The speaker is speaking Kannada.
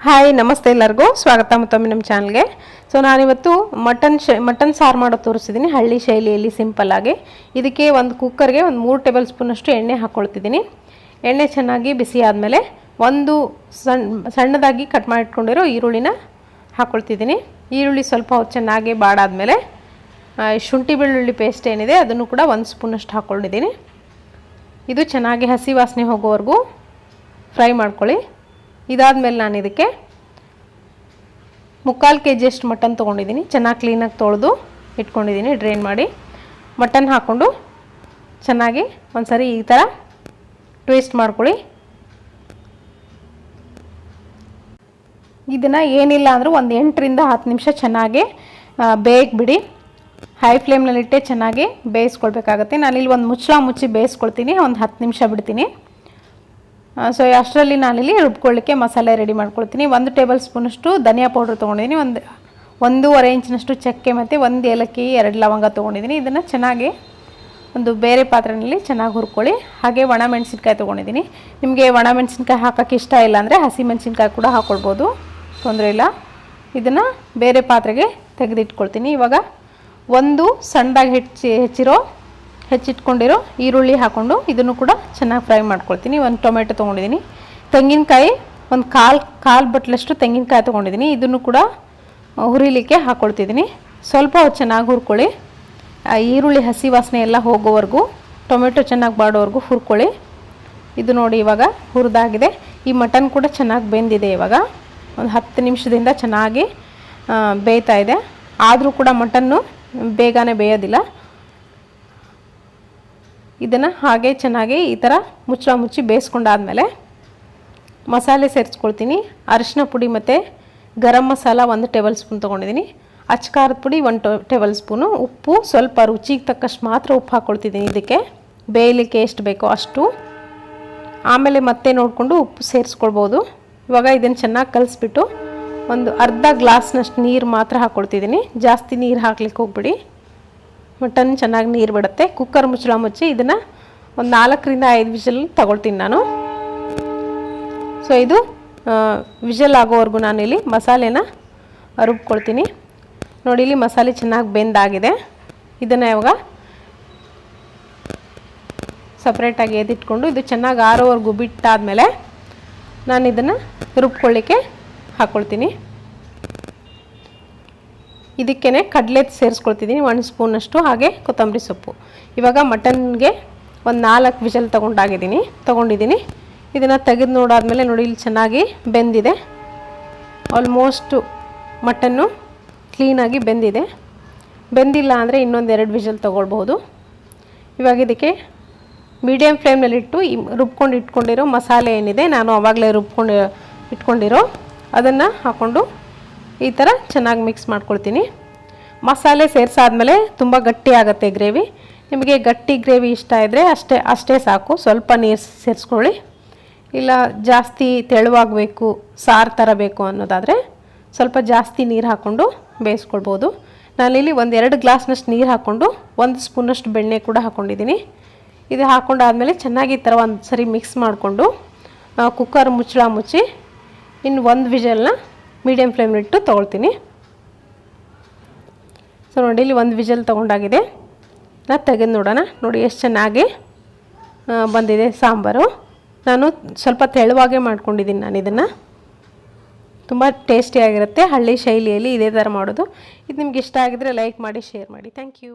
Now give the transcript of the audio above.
ಹಾಯ್ ನಮಸ್ತೆ ಎಲ್ಲರಿಗೂ ಸ್ವಾಗತ ಮತ್ತೊಮ್ಮೆ ನಮ್ಮ ಚಾನಲ್ಗೆ. ಸೊ ನಾನಿವತ್ತು ಮಟನ್ ಸಾರು ಮಾಡೋ ತೋರಿಸಿದ್ದೀನಿ ಹಳ್ಳಿ ಶೈಲಿಯಲ್ಲಿ ಸಿಂಪಲ್ ಆಗಿ. ಇದಕ್ಕೆ ಒಂದು ಕುಕ್ಕರ್ಗೆ ಒಂದು 3 ಟೇಬಲ್ ಸ್ಪೂನ್ ಅಷ್ಟು ಎಣ್ಣೆ ಹಾಕ್ಕೊಳ್ತಿದ್ದೀನಿ. ಎಣ್ಣೆ ಚೆನ್ನಾಗಿ ಬಿಸಿ ಆದಮೇಲೆ ಒಂದು ಸಣ್ಣದಾಗಿ ಕಟ್ ಮಾಡಿಟ್ಕೊಂಡಿರೋ ಈರುಳ್ಳಿನ ಹಾಕ್ಕೊಳ್ತಿದ್ದೀನಿ. ಈರುಳ್ಳಿ ಸ್ವಲ್ಪ ಚೆನ್ನಾಗಿ ಬಾಡಾದ್ಮೇಲೆ ಶುಂಠಿ ಬೆಳ್ಳುಳ್ಳಿ ಪೇಸ್ಟ್ ಏನಿದೆ ಅದನ್ನು ಕೂಡ 1 ಸ್ಪೂನ್ ಅಷ್ಟು ಹಾಕ್ಕೊಂಡಿದ್ದೀನಿ. ಇದು ಚೆನ್ನಾಗಿ ಹಸಿ ವಾಸನೆ ಹೋಗೋವರೆಗೂ ಫ್ರೈ ಮಾಡ್ಕೊಳ್ಳಿ. ಇದಾದಮೇಲೆ ನಾನು ಇದಕ್ಕೆ 3/4 kg ಅಷ್ಟು ಮಟನ್ ತೊಗೊಂಡಿದ್ದೀನಿ. ಚೆನ್ನಾಗಿ ಕ್ಲೀನಾಗಿ ತೊಳೆದು ಇಟ್ಕೊಂಡಿದ್ದೀನಿ, ಡ್ರೈನ್ ಮಾಡಿ. ಮಟನ್ ಹಾಕ್ಕೊಂಡು ಚೆನ್ನಾಗಿ ಒಂದ್ಸರಿ ಈ ಥರ ಟ್ವಿಸ್ಟ್ ಮಾಡ್ಕೊಳ್ಳಿ. ಇದನ್ನು ಏನಿಲ್ಲ ಅಂದರೂ ಒಂದು 8 ರಿಂದ 10 ನಿಮಿಷ ಚೆನ್ನಾಗಿ ಬೇಯಿಸ್ಬಿಡಿ. ಹೈ ಫ್ಲೇಮ್ನಲ್ಲಿಟ್ಟೆ ಚೆನ್ನಾಗಿ ಬೇಯಿಸ್ಕೊಳ್ಬೇಕಾಗತ್ತೆ. ನಾನಿಲ್ಲಿ ಒಂದು ಮುಚ್ಚಿ ಬೇಯಿಸ್ಕೊಳ್ತೀನಿ, ಒಂದು 10 ನಿಮಿಷ ಬಿಡ್ತೀನಿ. ಸೊ ಅಷ್ಟರಲ್ಲಿ ನಾನಿಲ್ಲಿ ರುಬ್ಕೊಳ್ಳಿಕ್ಕೆ ಮಸಾಲೆ ರೆಡಿ ಮಾಡ್ಕೊಳ್ತೀನಿ. 1 ಟೇಬಲ್ ಸ್ಪೂನಷ್ಟು ಧನಿಯಾ ಪೌಡ್ರ್ ತೊಗೊಂಡಿದ್ದೀನಿ, 1.5 ಇಂಚಿನಷ್ಟು ಚಕ್ಕೆ ಮತ್ತು 1 ಏಲಕ್ಕಿ 2 ಲವಂಗ ತೊಗೊಂಡಿದ್ದೀನಿ. ಇದನ್ನು ಚೆನ್ನಾಗಿ ಒಂದು ಬೇರೆ ಪಾತ್ರೆಯಲ್ಲಿ ಚೆನ್ನಾಗಿ ಹುರ್ಕೊಳ್ಳಿ. ಹಾಗೆ ಒಣ ಮೆಣಸಿನ್ಕಾಯಿ ತೊಗೊಂಡಿದ್ದೀನಿ. ನಿಮಗೆ ಒಣ ಮೆಣಸಿನ್ಕಾಯಿ ಹಾಕೋಕ್ಕೆ ಇಷ್ಟ ಇಲ್ಲ ಅಂದರೆ ಹಸಿ ಮೆಣಸಿನ್ಕಾಯಿ ಕೂಡ ಹಾಕ್ಕೊಳ್ಬೋದು, ತೊಂದರೆ ಇಲ್ಲ. ಇದನ್ನು ಬೇರೆ ಪಾತ್ರೆಗೆ ತೆಗೆದಿಟ್ಕೊಳ್ತೀನಿ. ಇವಾಗ ಒಂದು ಸಣ್ಣದಾಗಿ ಹೆಚ್ಚಿಟ್ಕೊಂಡಿರೋ ಈರುಳ್ಳಿ ಹಾಕ್ಕೊಂಡು ಇದನ್ನು ಕೂಡ ಚೆನ್ನಾಗಿ ಫ್ರೈ ಮಾಡ್ಕೊಳ್ತೀನಿ. 1 ಟೊಮೆಟೊ ತೊಗೊಂಡಿದ್ದೀನಿ. ತೆಂಗಿನಕಾಯಿ ಒಂದು ಕಾಲು ಬಟ್ಲಷ್ಟು ತೆಂಗಿನಕಾಯಿ ತೊಗೊಂಡಿದ್ದೀನಿ. ಇದನ್ನು ಕೂಡ ಹುರಿಲಿಕ್ಕೆ ಹಾಕ್ಕೊಳ್ತಿದ್ದೀನಿ. ಸ್ವಲ್ಪ ಚೆನ್ನಾಗಿ ಹುರ್ಕೊಳ್ಳಿ. ಈರುಳ್ಳಿ ಹಸಿ ವಾಸನೆ ಎಲ್ಲ ಹೋಗೋವರೆಗೂ, ಟೊಮೆಟೊ ಚೆನ್ನಾಗಿ ಬಾಡೋವರೆಗೂ ಹುರ್ಕೊಳ್ಳಿ. ಇದು ನೋಡಿ ಇವಾಗ ಹುರಿದಾಗಿದೆ. ಈ ಮಟನ್ ಕೂಡ ಚೆನ್ನಾಗಿ ಬೆಂದಿದೆ. ಇವಾಗ ಒಂದು 10 ನಿಮಿಷದಿಂದ ಚೆನ್ನಾಗಿ ಬೇಯ್ತಾ ಇದೆ. ಆದರೂ ಕೂಡ ಮಟನ್ನು ಬೇಗನೆ ಬೇಯೋದಿಲ್ಲ. ಇದನ್ನು ಹಾಗೆ ಚೆನ್ನಾಗಿ ಈ ಥರ ಮುಚ್ಚಿ ಬೇಯಿಸ್ಕೊಂಡಾದ್ಮೇಲೆ ಮಸಾಲೆ ಸೇರಿಸ್ಕೊಳ್ತೀನಿ. ಅರಿಶಿನ ಪುಡಿ ಮತ್ತು ಗರಂ ಮಸಾಲ 1 ಟೇಬಲ್ ಸ್ಪೂನ್ ತೊಗೊಂಡಿದ್ದೀನಿ. ಅಚ್ಕಾರದ ಪುಡಿ 1 ಟೇಬಲ್ ಸ್ಪೂನು. ಉಪ್ಪು ಸ್ವಲ್ಪ ರುಚಿಗೆ ತಕ್ಕಷ್ಟು ಮಾತ್ರ ಉಪ್ಪು ಹಾಕ್ಕೊಳ್ತಿದ್ದೀನಿ. ಇದಕ್ಕೆ ಬೇಯಲಿಕ್ಕೆ ಎಷ್ಟು ಬೇಕೋ ಅಷ್ಟು, ಆಮೇಲೆ ಮತ್ತೆ ನೋಡಿಕೊಂಡು ಉಪ್ಪು ಸೇರಿಸ್ಕೊಳ್ಬೋದು. ಇವಾಗ ಇದನ್ನು ಚೆನ್ನಾಗಿ ಕಲಿಸ್ಬಿಟ್ಟು ಒಂದು ಅರ್ಧ ಗ್ಲಾಸ್ನಷ್ಟು ನೀರು ಮಾತ್ರ ಹಾಕ್ಕೊಳ್ತಿದ್ದೀನಿ. ಜಾಸ್ತಿ ನೀರು ಹಾಕ್ಲಿಕ್ಕೆ ಹೋಗ್ಬಿಡಿ, ಮಟನ್ ಚೆನ್ನಾಗಿ ನೀರು ಬಿಡುತ್ತೆ. ಕುಕ್ಕರ್ ಮುಚ್ಚಿ ಇದನ್ನು ಒಂದು 4 ರಿಂದ 5 ವಿಷಲ್ ತಗೊಳ್ತೀನಿ ನಾನು. ಸೊ ಇದು ವಿಷಲ್ ಆಗೋವರೆಗೂ ನಾನಿಲ್ಲಿ ಮಸಾಲೆನ ರುಬ್ಕೊಳ್ತೀನಿ. ನೋಡಿ, ಇಲ್ಲಿ ಮಸಾಲೆ ಚೆನ್ನಾಗಿ ಬೆಂದಾಗಿದೆ. ಇದನ್ನು ಇವಾಗ ಸಪ್ರೇಟಾಗಿ ಎದಿಟ್ಕೊಂಡು ಇದು ಚೆನ್ನಾಗಿ ಆರೋವರೆಗೂ ಬಿಟ್ಟಾದಮೇಲೆ ನಾನು ಇದನ್ನು ರುಬ್ಕೊಳ್ಳಿಕ್ಕೆ ಹಾಕ್ಕೊಳ್ತೀನಿ. ಇದಕ್ಕೇ ಕಡಲೆ ಸೇರಿಸ್ಕೊಳ್ತಿದ್ದೀನಿ 1 ಸ್ಪೂನಷ್ಟು, ಹಾಗೆ ಕೊತ್ತಂಬರಿ ಸೊಪ್ಪು. ಇವಾಗ ಮಟನ್ಗೆ ಒಂದು 4 ವಿಷಲ್ ತೊಗೊಂಡಿದ್ದೀನಿ. ಇದನ್ನು ತೆಗೆದು ನೋಡಾದ್ಮೇಲೆ ನೋಡಿ ಇಲ್ಲಿ ಚೆನ್ನಾಗಿ ಬೆಂದಿದೆ. ಆಲ್ಮೋಸ್ಟು ಮಟನ್ನು ಕ್ಲೀನಾಗಿ ಬೆಂದಿದೆ. ಬೆಂದಿಲ್ಲ ಅಂದರೆ ಇನ್ನೊಂದು 2 ವಿಷಲ್ ತೊಗೊಳ್ಬಹುದು. ಇವಾಗ ಇದಕ್ಕೆ ಮೀಡಿಯಮ್ ಫ್ಲೇಮ್ನಲ್ಲಿಟ್ಟು ರುಬ್ಕೊಂಡು ಇಟ್ಕೊಂಡಿರೋ ಮಸಾಲೆ ಏನಿದೆ, ನಾನು ಆವಾಗಲೇ ರುಬ್ಕೊಂಡು ಇಟ್ಕೊಂಡಿರೋ ಅದನ್ನು ಹಾಕ್ಕೊಂಡು ಈ ಥರ ಚೆನ್ನಾಗಿ ಮಿಕ್ಸ್ ಮಾಡ್ಕೊಳ್ತೀನಿ. ಮಸಾಲೆ ಸೇರಿಸಾದ್ಮೇಲೆ ತುಂಬ ಗಟ್ಟಿ ಆಗುತ್ತೆ ಗ್ರೇವಿ. ನಿಮಗೆ ಗಟ್ಟಿ ಗ್ರೇವಿ ಇಷ್ಟ ಇದ್ದರೆ ಅಷ್ಟೇ ಸಾಕು. ಸ್ವಲ್ಪ ನೀರು ಸೇರಿಸ್ಕೊಳ್ಳಿ. ಇಲ್ಲ ಜಾಸ್ತಿ ತೆಳುವಾಗಬೇಕು, ಸಾರು ಥರ ಬೇಕು ಅನ್ನೋದಾದರೆ ಸ್ವಲ್ಪ ಜಾಸ್ತಿ ನೀರು ಹಾಕ್ಕೊಂಡು ಬೇಯಿಸ್ಕೊಳ್ಬೋದು. ನಾನಿಲ್ಲಿ 1-2 ಗ್ಲಾಸ್ನಷ್ಟು ನೀರು ಹಾಕ್ಕೊಂಡು 1 ಸ್ಪೂನಷ್ಟು ಬೆಣ್ಣೆ ಕೂಡ ಹಾಕ್ಕೊಂಡಿದ್ದೀನಿ. ಇದು ಹಾಕ್ಕೊಂಡಾದ್ಮೇಲೆ ಚೆನ್ನಾಗಿ ಈ ಥರ ಒಂದು ಸರಿ ಮಿಕ್ಸ್ ಮಾಡಿಕೊಂಡು ಕುಕ್ಕರ್ ಮುಚ್ಚಿ ಇನ್ನು 1 ವಿಷಲ್ನ ಮೀಡಿಯಮ್ ಫ್ಲೇಮ್ನಿಟ್ಟು ತೊಗೊಳ್ತೀನಿ. ಸೊ ನೋಡಿ, ಇಲ್ಲಿ 1 ವಿಷಲ್ ತೊಗೊಂಡಾಗಿದೆ. ನಾನು ತೆಗೆದು ನೋಡೋಣ. ನೋಡಿ ಎಷ್ಟು ಚೆನ್ನಾಗಿ ಬಂದಿದೆ ಸಾಂಬಾರು. ನಾನು ಸ್ವಲ್ಪ ತೆಳುವಾಗೇ ಮಾಡ್ಕೊಂಡಿದ್ದೀನಿ. ನಾನು ಇದನ್ನು ತುಂಬ ಟೇಸ್ಟಿಯಾಗಿರುತ್ತೆ. ಹಳ್ಳಿ ಶೈಲಿಯಲ್ಲಿ ಇದೇ ಥರ ಮಾಡೋದು. ಇದು ನಿಮ್ಗೆ ಇಷ್ಟ ಆಗಿದ್ರೆ ಲೈಕ್ ಮಾಡಿ, ಶೇರ್ ಮಾಡಿ. Thank you.